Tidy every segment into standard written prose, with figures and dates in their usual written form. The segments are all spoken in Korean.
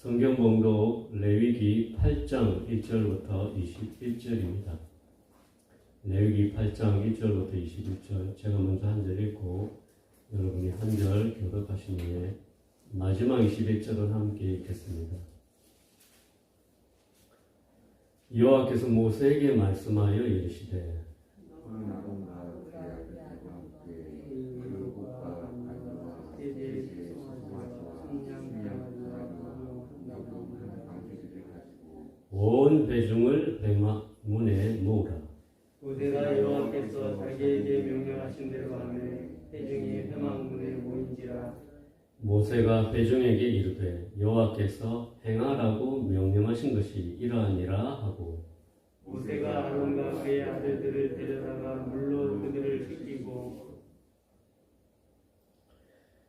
성경 봉독 레위기 8장 1절부터 21절입니다. 레위기 8장 1절부터 21절 제가 먼저 한 절 읽고 여러분이 한 절 교독하신 후에 마지막 21절은 함께 읽겠습니다. 여호와께서 모세에게 말씀하여 이르시되 온 회중을 회막문에 모으라. 모세가 여호와께서 자기에게 명령하신 대로 하매 회중이 회막문에 모인지라. 모세가 회중에게 이르되 여호와께서 행하라고 명령하신 것이 이러하니라 하고 모세가 아론과 그의 아들들을 데려다가 물로 그들을 씻기고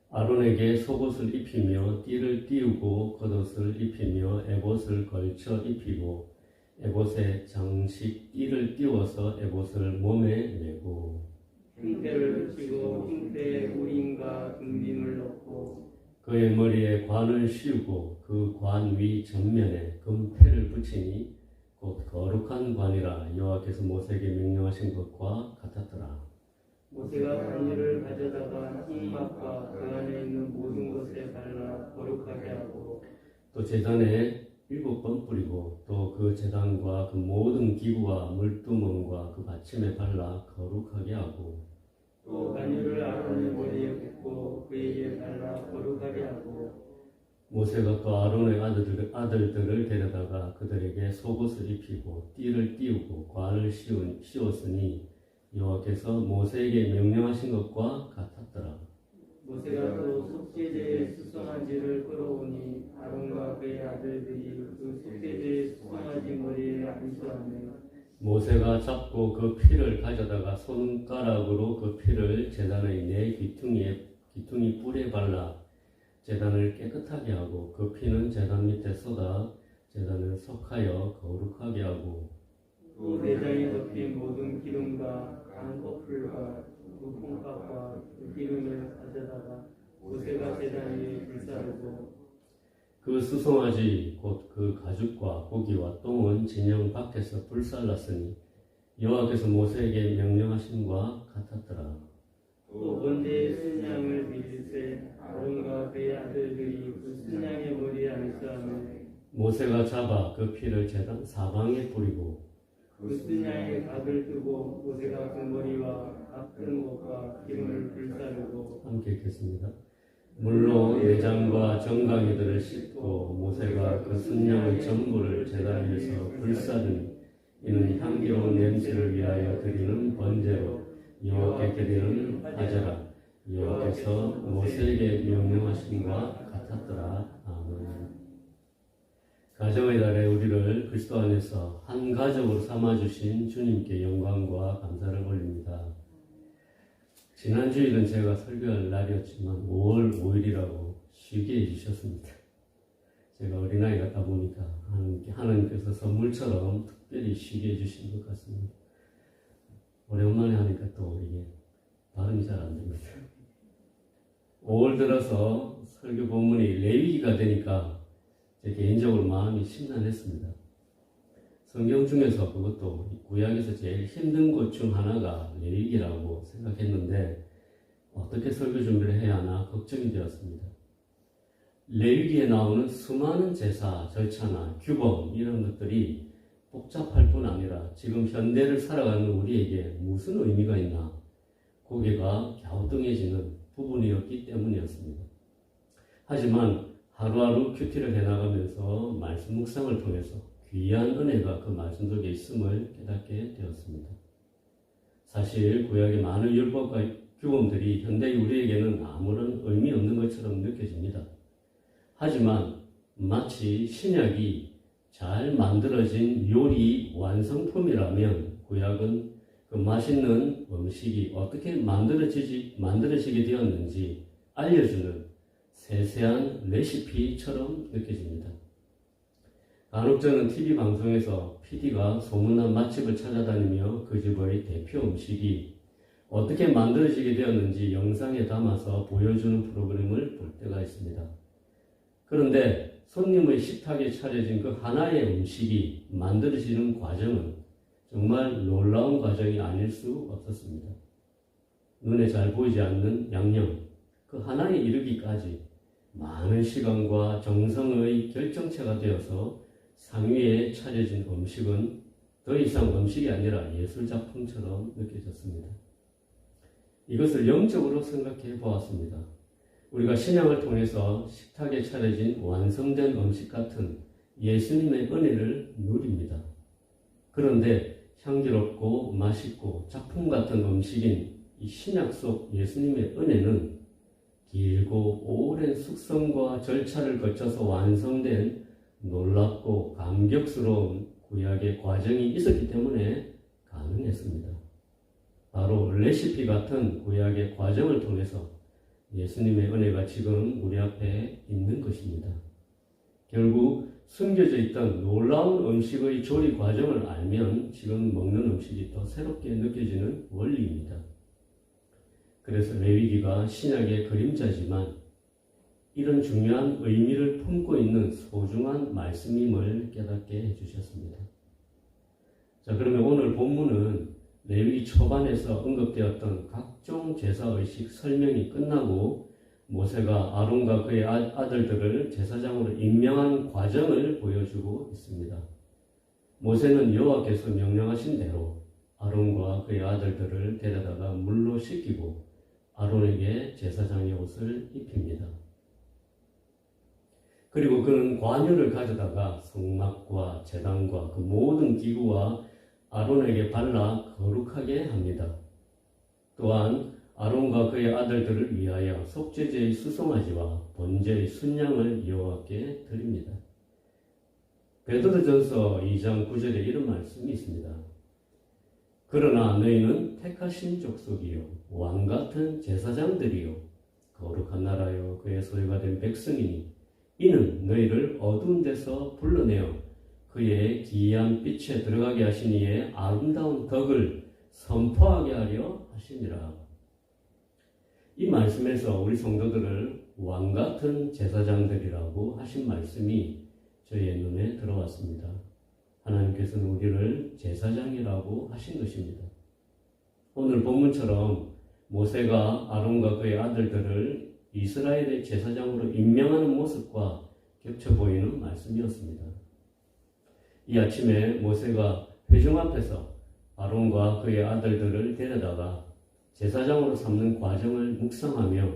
아론에게 속옷을 입히며 띠를 띄우고 겉옷을 입히며 에봇을 걸쳐 입히고 에봇에 장식 띠를 띄워서 에봇을 몸에 메고 흰때를 붙이고 흰때에 우림과 금빔을 넣고 그의 머리에 관을 씌우고 그 관 위 전면에 금패를 붙이니 곧 거룩한 관이라 여호와께서 모세에게 명령하신 것과 같았더라. 모세가 관유를 가져다가 흰막과 그 안에 있는 모든 것에 발라 거룩하게 하고 또 제단에 7번 뿌리고 또 그 제단과 그 모든 기구와 물두멍과 그 받침에 발라 거룩하게 하고 또 관유를 아론의 머리에 붓고 그에게 발라 거룩하게 하고 모세가 또 아론의 아들들을 데려다가 그들에게 속옷을 입히고 띠를 띄우고 관을 씌웠으니 여호와께서 모세에게 명령하신 것과 같았더라. 모세가 또 속죄제의 수송아지를 끌어오니 아론과 그의 아들들이 그 속죄제의 수송아지 머리에 안수하며 모세가 잡고 그 피를 가져다가 손가락으로 그 피를 제단의 네 귀퉁이 뿔에 발라 제단을 깨끗하게 하고 그 피는 제단 밑에 쏟아 제단을 석하여 거룩하게 하고 또 내장에 덮인 모든 기름과 간 커플과 그 콩팥과 그 기름을 가져다가 모세가 제단 위에 불사르고 그 수송아지 곧 그 가죽과 고기와 똥은 진영 밖에서 불살랐으니 여호와께서 모세에게 명령하심과 같았더라. 또 번제의 순양을 믿으세 아론과 그의 아들들이 그 순양의 머리에 안수하며 모세가 잡아 그 피를 제단 사방에 뿌리고 그 순양의 각을 뜨고 모세가 그 머리와 각 뜬 것과 기름을 불사르고 함께 읽겠습니다. 물로 내장과 정강이들을 씻고 모세가 그 순양의 전부를 제단 위에서 불사르니 이는 향기로운 냄새를 위하여 드리는 번제로 여호와께 드리는 화제라. 여호와께서 모세에게 명령하심과 같았더라. 아멘. 가정의 달에 우리를 그리스도 안에서 한 가족으로 삼아주신 주님께 영광과 감사를 올립니다. 지난 주일은 제가 설교할 날이었지만 5월 5일이라고 쉬게 해주셨습니다. 제가 어린아이 같다 보니까 하나님께서 선물처럼 특별히 쉬게 해주신 것 같습니다. 오랜만에 하니까 또 이게 발음이 잘 안 됩니다. 5월 들어서 설교 본문이 레위기가 되니까 제 개인적으로 마음이 심란했습니다. 성경 중에서 그것도 구약에서 제일 힘든 것 중 하나가 레위기라고 생각했는데 어떻게 설교 준비를 해야 하나 걱정이 되었습니다. 레위기에 나오는 수많은 제사, 절차나 규범 이런 것들이 복잡할 뿐 아니라 지금 현대를 살아가는 우리에게 무슨 의미가 있나 고개가 갸우뚱해지는 부분이었기 때문이었습니다. 하지만 하루하루 큐티를 해나가면서 말씀 묵상을 통해서 귀한 은혜가 그 말씀 속에 있음을 깨닫게 되었습니다. 사실 구약의 많은 율법과 규범들이 현대의 우리에게는 아무런 의미 없는 것처럼 느껴집니다. 하지만 마치 신약이 잘 만들어진 요리 완성품이라면 구약은 그 맛있는 음식이 어떻게 만들어지게 되었는지 알려주는 세세한 레시피처럼 느껴집니다. 간혹 저는 TV 방송에서 PD가 소문난 맛집을 찾아다니며 그 집의 대표 음식이 어떻게 만들어지게 되었는지 영상에 담아서 보여주는 프로그램을 볼 때가 있습니다. 그런데 손님의 식탁에 차려진 그 하나의 음식이 만들어지는 과정은 정말 놀라운 과정이 아닐 수 없었습니다. 눈에 잘 보이지 않는 양념, 그 하나에 이르기까지 많은 시간과 정성의 결정체가 되어서 상위에 차려진 음식은 더 이상 음식이 아니라 예술작품처럼 느껴졌습니다. 이것을 영적으로 생각해 보았습니다. 우리가 신앙을 통해서 식탁에 차려진 완성된 음식 같은 예수님의 은혜를 누립니다. 그런데 향기롭고 맛있고 작품 같은 음식인 이 신약 속 예수님의 은혜는 길고 오랜 숙성과 절차를 거쳐서 완성된 놀랍고 감격스러운 구약의 과정이 있었기 때문에 가능했습니다. 바로 레시피 같은 구약의 과정을 통해서 예수님의 은혜가 지금 우리 앞에 있는 것입니다. 결국 숨겨져 있던 놀라운 음식의 조리 과정을 알면 지금 먹는 음식이 더 새롭게 느껴지는 원리입니다. 그래서 레위기가 신약의 그림자지만 이런 중요한 의미를 품고 있는 소중한 말씀임을 깨닫게 해주셨습니다. 자, 그러면 오늘 본문은 레위기 초반에서 언급되었던 각종 제사의식 설명이 끝나고 모세가 아론과 그의 아들들을 제사장으로 임명한 과정을 보여주고 있습니다. 모세는 여호와께서 명령하신 대로 아론과 그의 아들들을 데려다가 물로 씻기고 아론에게 제사장의 옷을 입힙니다. 그리고 그는 관유를 가져다가 성막과 제단과 그 모든 기구와 아론에게 발라 거룩하게 합니다. 또한 아론과 그의 아들들을 위하여 속죄제의 수송아지와 번제의 순양을 여호와께 드립니다. 베드로전서 2장 9절에 이런 말씀이 있습니다. 그러나 너희는 택하신 족속이요 왕같은 제사장들이요 거룩한 나라요 그의 소유가 된 백성이니 이는 너희를 어두운 데서 불러내어 그의 기이한 빛에 들어가게 하신 이의 아름다운 덕을 선포하게 하려 하시니라. 이 말씀에서 우리 성도들을 왕같은 제사장들이라고 하신 말씀이 저희의 눈에 들어왔습니다. 하나님께서는 우리를 제사장이라고 하신 것입니다. 오늘 본문처럼 모세가 아론과 그의 아들들을 이스라엘의 제사장으로 임명하는 모습과 겹쳐 보이는 말씀이었습니다. 이 아침에 모세가 회중 앞에서 아론과 그의 아들들을 데려다가 제사장으로 삼는 과정을 묵상하며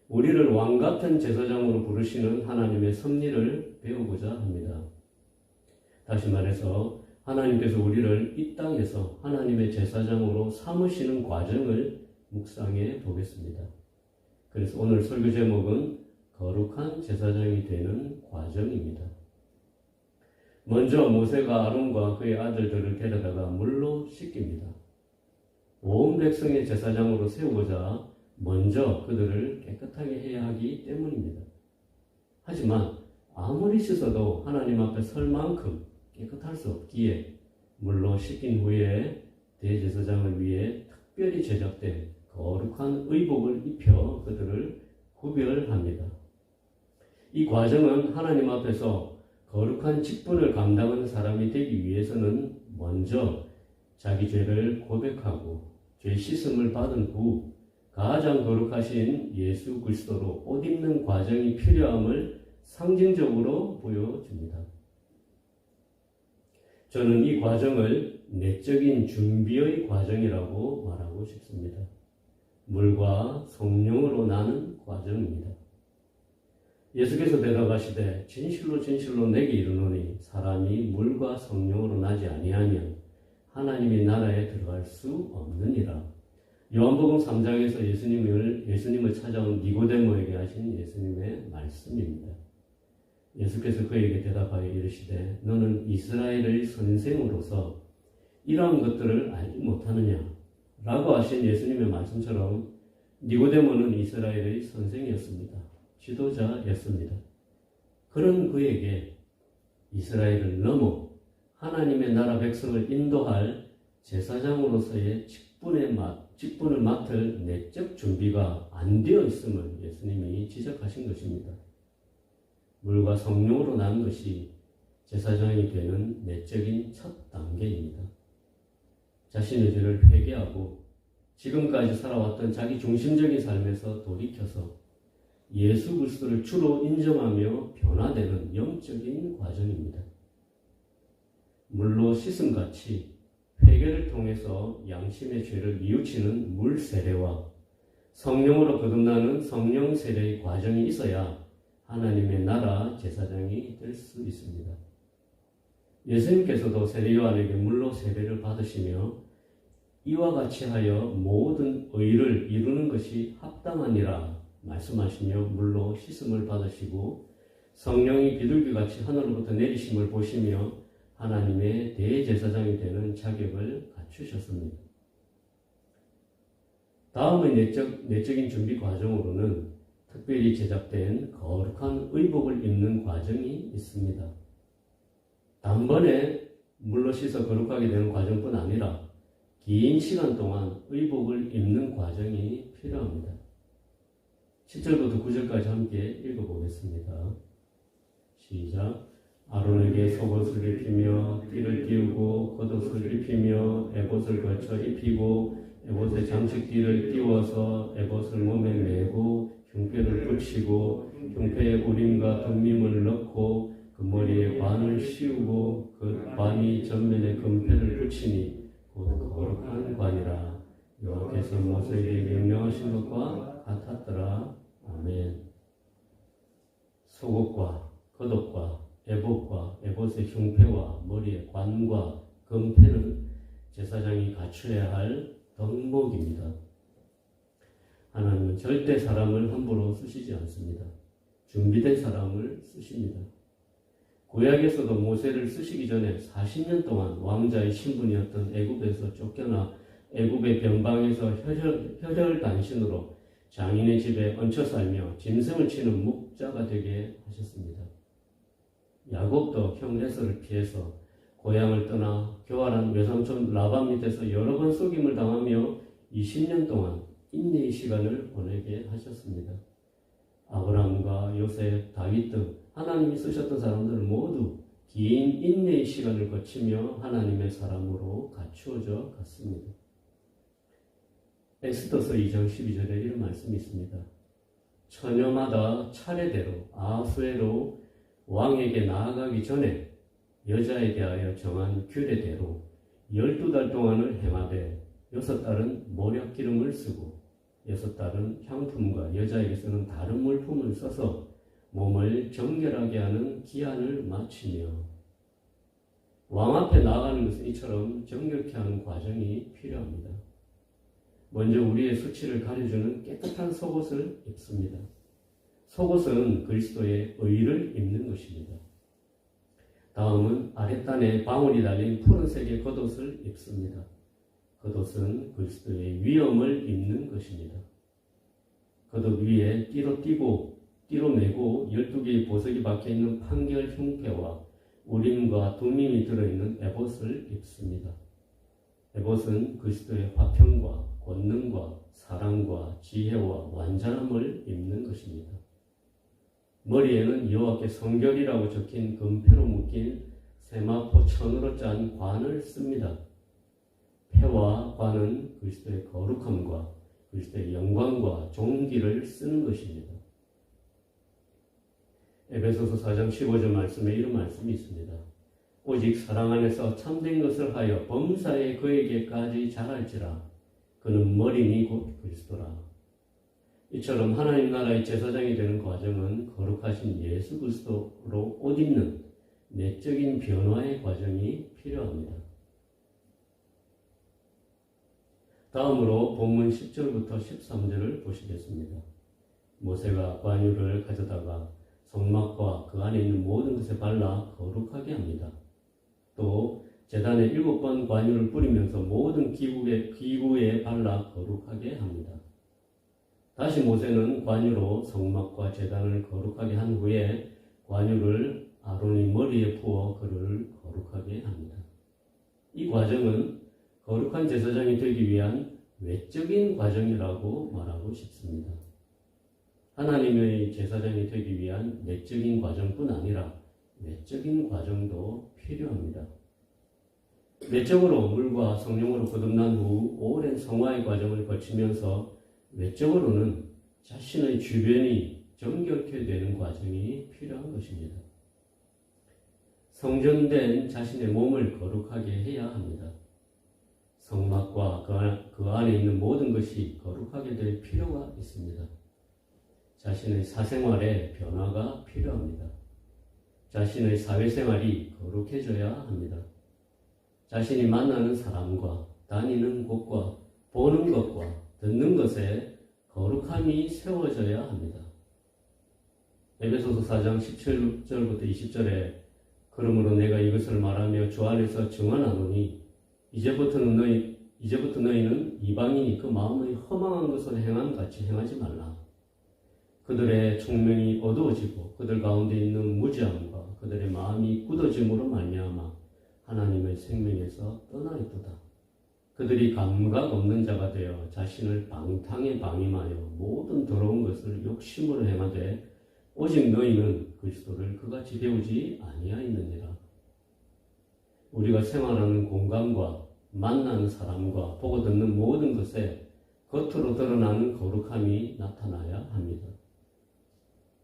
우리를 왕같은 제사장으로 부르시는 하나님의 섭리를 배우고자 합니다. 다시 말해서 하나님께서 우리를 이 땅에서 하나님의 제사장으로 삼으시는 과정을 묵상해 보겠습니다. 그래서 오늘 설교 제목은 거룩한 제사장이 되는 과정입니다. 먼저 모세가 아론과 그의 아들들을 데려다가 물로 씻깁니다. 온 백성의 제사장으로 세우고자 먼저 그들을 깨끗하게 해야 하기 때문입니다. 하지만 아무리 씻어도 하나님 앞에 설 만큼 깨끗할 수 없기에 물로 씻긴 후에 대제사장을 위해 특별히 제작된 거룩한 의복을 입혀 그들을 구별합니다. 이 과정은 하나님 앞에서 거룩한 직분을 감당하는 사람이 되기 위해서는 먼저 자기 죄를 고백하고 죄 씻음을 받은 후 가장 거룩하신 예수 그리스도로 옷 입는 과정이 필요함을 상징적으로 보여줍니다. 저는 이 과정을 내적인 준비의 과정이라고 말하고 싶습니다. 물과 성령으로 나는 과정입니다. 예수께서 대답하시되 진실로 진실로 내게 이르노니 사람이 물과 성령으로 나지 아니하면 하나님의 나라에 들어갈 수 없느니라. 요한복음 3장에서 예수님을 찾아온 니고데모에게 하신 예수님의 말씀입니다. 예수께서 그에게 대답하여 이르시되 너는 이스라엘의 선생으로서 이러한 것들을 알지 못하느냐? 라고 하신 예수님의 말씀처럼 니고데모는 이스라엘의 선생이었습니다. 지도자였습니다. 그런 그에게 이스라엘을 넘어 하나님의 나라 백성을 인도할 제사장으로서의 직분을 맡을 내적 준비가 안 되어 있음을 예수님이 지적하신 것입니다. 물과 성령으로 난 것이 제사장이 되는 내적인 첫 단계입니다. 자신의 죄를 회개하고 지금까지 살아왔던 자기 중심적인 삶에서 돌이켜서 예수 그리스도를 주로 인정하며 변화되는 영적인 과정입니다. 물로 씻음같이 회개를 통해서 양심의 죄를 뉘우치는 물 세례와 성령으로 거듭나는 성령 세례의 과정이 있어야 하나님의 나라 제사장이 될 수 있습니다. 예수님께서도 세례요한에게 물로 세례를 받으시며 이와 같이 하여 모든 의를 이루는 것이 합당하니라 말씀하시며 물로 씻음을 받으시고 성령이 비둘기같이 하늘로부터 내리심을 보시며 하나님의 대제사장이 되는 자격을 갖추셨습니다. 다음의 내적인 준비 과정으로는 특별히 제작된 거룩한 의복을 입는 과정이 있습니다. 단번에 물로 씻어 거룩하게 되는 과정뿐 아니라 긴 시간 동안 의복을 입는 과정이 필요합니다. 7절부터 9절까지 함께 읽어보겠습니다. 시작. 아론에게 속옷을 입히며 띠를 띄우고 겉옷을 입히며 에봇을 걸쳐 입히고 에봇의 장식띠를 띄워서 에봇을 몸에 메고 흉패를 붙이고 흉패에 우림과 둠밈을 넣고 그 머리에 관을 씌우고 그 관이 전면에 금패를 붙이니 곧 거룩한 관이라. 여호와께서 모세에게 명령하신 것과 같았더라. 아멘. 속옷과 겉옷과 에봇과 에봇의 흉패와 머리의 관과 금패는 제사장이 갖춰야 할 덕목입니다. 하나님은 절대 사람을 함부로 쓰시지 않습니다. 준비된 사람을 쓰십니다. 구약에서도 모세를 쓰시기 전에 40년 동안 왕자의 신분이었던 애굽에서 쫓겨나 애굽의 변방에서 혈혈단신으로 장인의 집에 얹혀 살며 짐승을 치는 묵자가 되게 하셨습니다. 야곱도 형 에서를 피해서 고향을 떠나 교활한 외삼촌 라반 밑에서 여러 번 속임을 당하며 20년 동안 인내의 시간을 보내게 하셨습니다. 아브라함과 요셉, 다윗 등 하나님이 쓰셨던 사람들은 모두 긴 인내의 시간을 거치며 하나님의 사람으로 갖추어져 갔습니다. 엑스더서 2장 12절에 이런 말씀이 있습니다. 처녀마다 차례대로 아수에로 왕에게 나아가기 전에 여자에 대하여 정한 규례대로 12달 동안을 행하되 6달은 모략 기름을 쓰고 6달은 향품과 여자에게 쓰는 다른 물품을 써서 몸을 정결하게 하는 기한을 마치며 왕 앞에 나아가는 것은 이처럼 정결케 하는 과정이 필요합니다. 먼저 우리의 수치를 가려주는 깨끗한 속옷을 입습니다. 속옷은 그리스도의 의를 입는 것입니다. 다음은 아랫단에 방울이 달린 푸른색의 겉옷을 입습니다. 겉옷은 그리스도의 위엄을 입는 것입니다. 겉옷 위에 띠로 매고 12개의 보석이 박혀있는 판결 흉패와 우림과 둠밈이 들어있는 에봇을 입습니다. 에봇은 그리스도의 화평과 권능과 사랑과 지혜와 완전함을 입는 것입니다. 머리에는 여호와께 성결이라고 적힌 금패로 묶인 세마포 천으로 짠 관을 씁니다. 패와 관은 그리스도의 거룩함과 그리스도의 영광과 존귀를 쓰는 것입니다. 에베소서 4장 15절 말씀에 이런 말씀이 있습니다. 오직 사랑 안에서 참된 것을 하여 범사에 그에게까지 자랄지라. 그는 머리니 곧 그리스도라. 이처럼 하나님 나라의 제사장이 되는 과정은 거룩하신 예수 그리스도로 옷 입는 내적인 변화의 과정이 필요합니다. 다음으로 본문 10절부터 13절을 보시겠습니다. 모세가 관유를 가져다가 성막과 그 안에 있는 모든 것에 발라 거룩하게 합니다. 또 제단에 7번 관유를 뿌리면서 모든 기구에 발라 거룩하게 합니다. 다시 모세는 관유로 성막과 제단을 거룩하게 한 후에 관유를 아론의 머리에 부어 그를 거룩하게 합니다. 이 과정은 거룩한 제사장이 되기 위한 외적인 과정이라고 말하고 싶습니다. 하나님의 제사장이 되기 위한 내적인 과정뿐 아니라 외적인 과정도 필요합니다. 내적으로 물과 성령으로 거듭난 후 오랜 성화의 과정을 거치면서 외적으로는 자신의 주변이 정결케 되는 과정이 필요한 것입니다. 성전된 자신의 몸을 거룩하게 해야 합니다. 성막과 그 안에 있는 모든 것이 거룩하게 될 필요가 있습니다. 자신의 사생활에 변화가 필요합니다. 자신의 사회생활이 거룩해져야 합니다. 자신이 만나는 사람과 다니는 곳과 보는 것과 듣는 것에 거룩함이 세워져야 합니다. 에베소서 4장 17절부터 20절에 그러므로 내가 이것을 말하며 주 안에서 증언하노니 이제부터 너희는 이방인이 그 마음의 허망한 것을 행한 같이 행하지 말라. 그들의 총명이 어두워지고 그들 가운데 있는 무지함과 그들의 마음이 굳어짐으로 말미암아 하나님의 생명에서 떠나 있도다. 그들이 감각 없는 자가 되어 자신을 방탕에 방임하여 모든 더러운 것을 욕심으로 행하되 오직 너희는 그리스도를 그같이 배우지 아니하였느니라. 우리가 생활하는 공간과 만나는 사람과 보고 듣는 모든 것에 겉으로 드러나는 거룩함이 나타나야 합니다.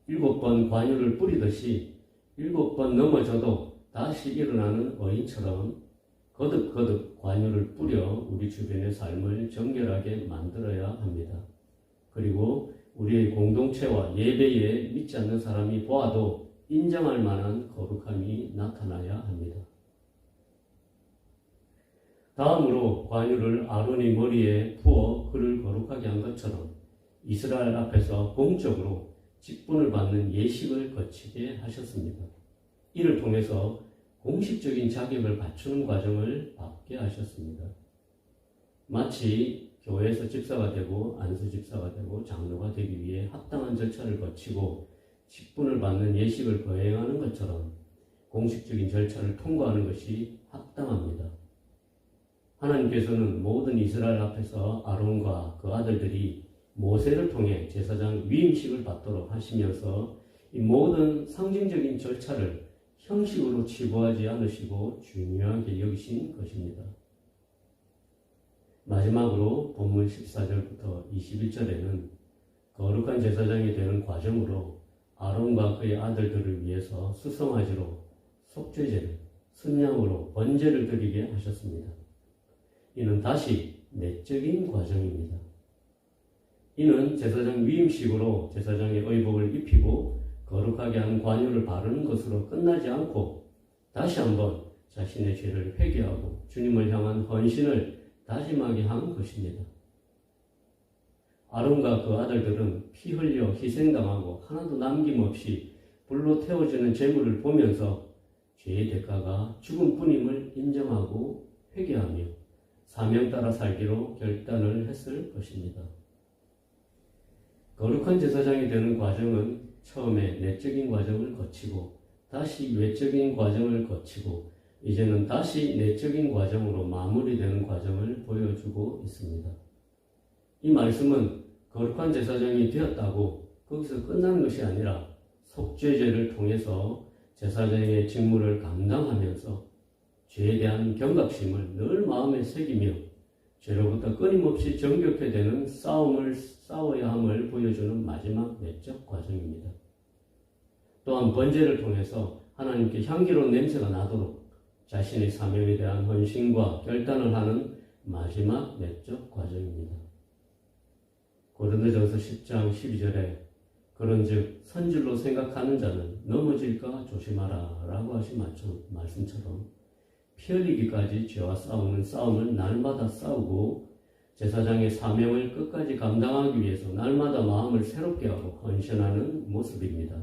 7번 관유를 뿌리듯이 7번 넘어져도 다시 일어나는 어인처럼 거듭거듭 관유를 뿌려 우리 주변의 삶을 정결하게 만들어야 합니다. 그리고 우리의 공동체와 예배에 믿지 않는 사람이 보아도 인정할 만한 거룩함이 나타나야 합니다. 다음으로 관유를 아론의 머리에 부어 그를 거룩하게 한 것처럼 이스라엘 앞에서 공적으로 직분을 받는 예식을 거치게 하셨습니다. 이를 통해서 공식적인 자격을 갖추는 과정을 밟게 하셨습니다. 마치 교회에서 집사가 되고 안수 집사가 되고 장로가 되기 위해 합당한 절차를 거치고 직분을 받는 예식을 거행하는 것처럼 공식적인 절차를 통과하는 것이 합당합니다. 하나님께서는 모든 이스라엘 앞에서 아론과 그 아들들이 모세를 통해 제사장 위임식을 받도록 하시면서 이 모든 상징적인 절차를 형식으로 치부하지 않으시고 중요하게 여기신 것입니다. 마지막으로 본문 14절부터 21절에는 거룩한 제사장이 되는 과정으로 아론과 그의 아들들을 위해서 수송아지로 속죄제를, 순양으로 번제를 드리게 하셨습니다. 이는 다시 내적인 과정입니다. 이는 제사장 위임식으로 제사장의 의복을 입히고 거룩하게 한 관유를 바르는 것으로 끝나지 않고 다시 한번 자신의 죄를 회개하고 주님을 향한 헌신을 다짐하게 한 것입니다. 아론과 그 아들들은 피 흘려 희생당하고 하나도 남김없이 불로 태워지는 제물을 보면서 죄의 대가가 죽음뿐임을 인정하고 회개하며 사명 따라 살기로 결단을 했을 것입니다. 거룩한 제사장이 되는 과정은 처음에 내적인 과정을 거치고 다시 외적인 과정을 거치고 이제는 다시 내적인 과정으로 마무리되는 과정을 보여주고 있습니다. 이 말씀은 거룩한 제사장이 되었다고 거기서 끝나는 것이 아니라 속죄제를 통해서 제사장의 직무를 감당하면서 죄에 대한 경각심을 늘 마음에 새기며 죄로부터 끊임없이 정결케 되는 싸움을 싸워야 함을 보여주는 마지막 내적 과정입니다. 또한 번제를 통해서 하나님께 향기로운 냄새가 나도록 자신의 사명에 대한 헌신과 결단을 하는 마지막 내적 과정입니다. 고린도전서 10장 12절에 그런즉 선질로 생각하는 자는 넘어질까 조심하라 라고 하신 말씀처럼 피 흘리기까지 죄와 싸우는 싸움을 날마다 싸우고 제사장의 사명을 끝까지 감당하기 위해서 날마다 마음을 새롭게 하고 헌신하는 모습입니다.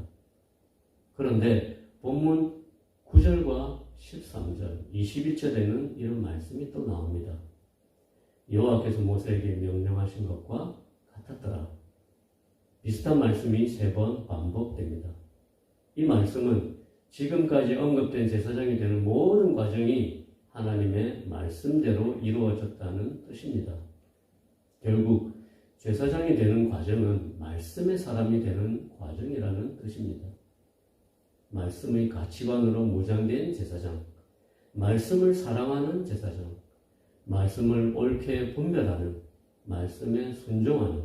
그런데 본문 9절과 13절, 21절에는 이런 말씀이 또 나옵니다. 여호와께서 모세에게 명령하신 것과 같았더라. 비슷한 말씀이 3번 반복됩니다. 이 말씀은 지금까지 언급된 제사장이 되는 모든 과정이 하나님의 말씀대로 이루어졌다는 뜻입니다. 결국 제사장이 되는 과정은 말씀의 사람이 되는 과정이라는 뜻입니다. 말씀의 가치관으로 무장된 제사장, 말씀을 사랑하는 제사장, 말씀을 옳게 분별하는, 말씀에 순종하는,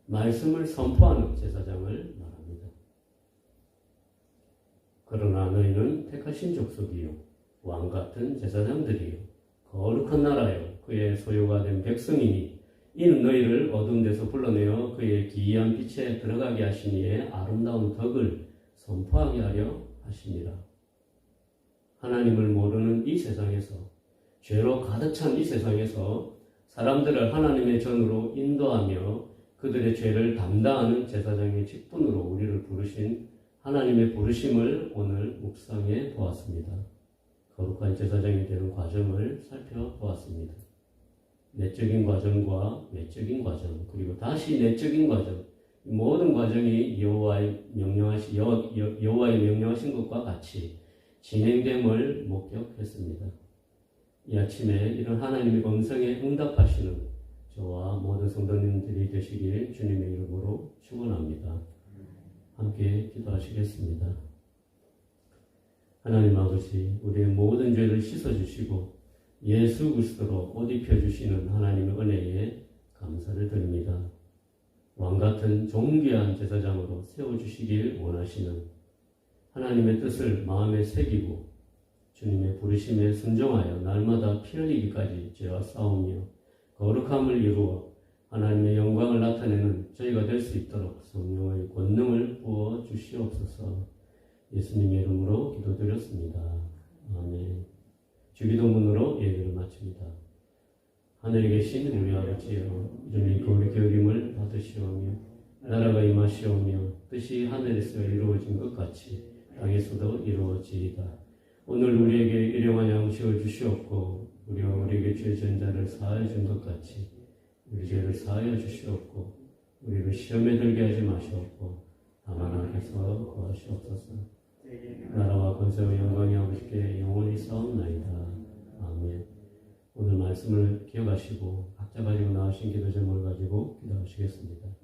말씀을 선포하는 제사장을 말합니다. 그러나 너희는 택하신 족속이요 왕같은 제사장들이요 거룩한 나라요 그의 소유가 된 백성이니 이는 너희를 어두운 데서 불러내어 그의 기이한 빛에 들어가게 하시니에 아름다운 덕을 선포하게 하려 하시니라. 하나님을 모르는 이 세상에서, 죄로 가득 찬 이 세상에서 사람들을 하나님의 전으로 인도하며 그들의 죄를 담당하는 제사장의 직분으로 우리를 부르신 하나님의 부르심을 오늘 묵상해 보았습니다. 거룩한 제사장이 되는 과정을 살펴보았습니다. 내적인 과정과 외적인 과정, 그리고 다시 내적인 과정, 모든 과정이 여호와의 명령하신 것과 같이 진행됨을 목격했습니다. 이 아침에 이런 하나님의 음성에 응답하시는 저와 모든 성도님들이 되시길 주님의 이름으로 축원합니다. 함께 기도하시겠습니다. 하나님 아버지, 우리의 모든 죄를 씻어주시고 예수 그리스도로 옷 입혀주시는 하나님의 은혜에 감사를 드립니다. 왕같은 존귀한 제사장으로 세워주시길 원하시는 하나님의 뜻을 마음에 새기고 주님의 부르심에 순종하여 날마다 피 흘리기까지 죄와 싸우며 거룩함을 이루어 하나님의 영광을 나타내는 저희가 될 수 있도록 성령의 권능을 부어 주시옵소서. 예수님의 이름으로 기도드렸습니다. 아멘. 주기도문으로 예배를 마칩니다. 하늘에 계신 우리 아버지여, 이름이 거룩히 여김을 받으시오며 나라가 임하시오며 뜻이 하늘에서 이루어진 것 같이 땅에서도 이루어지이다. 오늘 우리에게 일용할 양식을 주시옵고 우리에게 죄 지은 자를 사하여 준 것 같이 우리 죄를 사하여 주시옵고 우리를 시험에 들게 하지 마시옵고 다만 악에서 구하시옵소서. 나라와 권세와 영광이 아버지께 영원히 싸움나이다. 아멘. 오늘 말씀을 기억하시고 각자 가지고 나오신 기도 제목을 가지고 기도하시겠습니다.